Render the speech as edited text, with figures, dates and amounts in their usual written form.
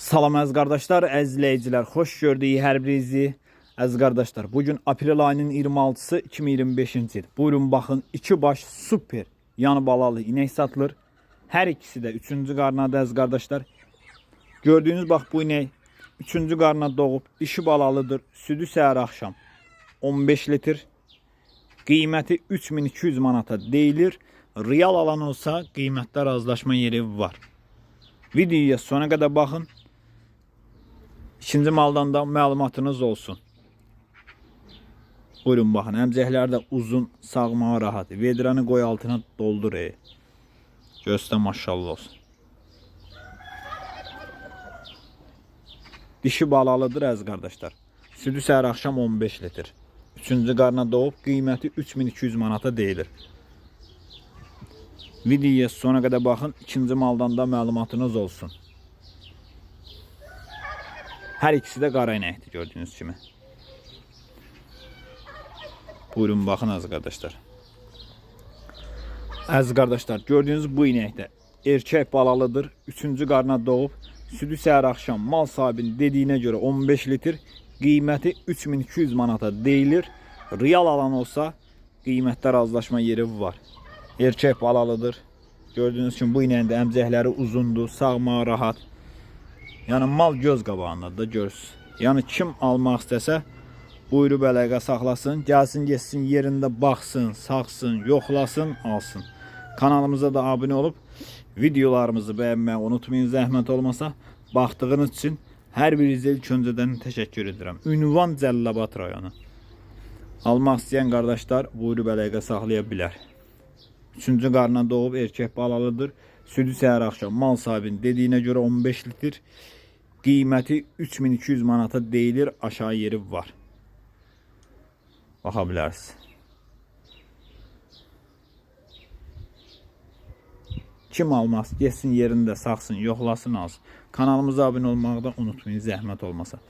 Salam əziz qardaşlar, əziz izləyicilər, xoş gördük hər birinizi. Əziz qardaşlar, bugün aprel ayının 26-sı 2025-ci il. Buyurun baxın, 2 baş super yanı balalı inək satılır. Hər ikisi də 3-cü qarnada əziz qardaşlar. Gördüyünüz bax bu inək 3-cü qarna doğub, dişi balalıdır. Südü səhər axşam 15 litr. Qiyməti 3200 manata deyilir. Real alan olsa qiymətdə razılaşma yeri var. Videoya sona qədər baxın. İkinci maldan da məlumatınız olsun. Buyurun baxın, əmcəklər də uzun, sağmağa rahat. Vedranı qoy altına doldur. Göstər maşallah olsun. Dişi balalıdır əziz qardaşlar. Südü səhər axşam 15 litr. 3-cü qarna doğub, qiyməti 3200 manata deyilir. Videoya sona qədər baxın, ikinci maldan da məlumatınız olsun. Hər ikisi də qara inəkdir gördüyünüz kimi. Buyurun baxın əziz qardaşlar. Əziz qardaşlar, gördüyünüz bu inəkdə erkək balalıdır. 3-cü qarna doğub, südü səhər axşam mal sahibinin dediyinə görə 15 litr. Qiyməti 3200 manata deyilir. Real alan olsa qiymətdə razılaşma yeri var. Erkək balalıdır. Gördüyünüz kimi bu inəyin də əmcəkləri uzundur, sağmağa rahat. Yəni mal göz qabağında da görürsünüz. Yəni kim almaq istəsə buyurub əlaqə saxlasın, gəlsin, getsin yerində baxsın, saxsın, yoxlasın, alsın. Kanalımıza da abunə olub videolarımızı bəyənməyi unutmayın, zəhmət olmasa. Baxdığınız üçün hər birinizə ilk öncədən təşəkkür edirəm. Ünvan Cəlilabad rayonu. Almaq istəyən qardaşlar buyurub əlaqə saxlaya bilər. 3-cü qarna doğub, erkək balalıdır. Südü səhər axşam mal sahibinin dediyinə görə 15 litr. Qiyməti 3200 manata deyilir. Aşağı yeri var. Baxa bilərsiniz. Kim almaz, getsin yerində saxsın, yoxlasın, alsın. Kanalımıza abunə olmağı da unutmayın, zəhmət olmasa.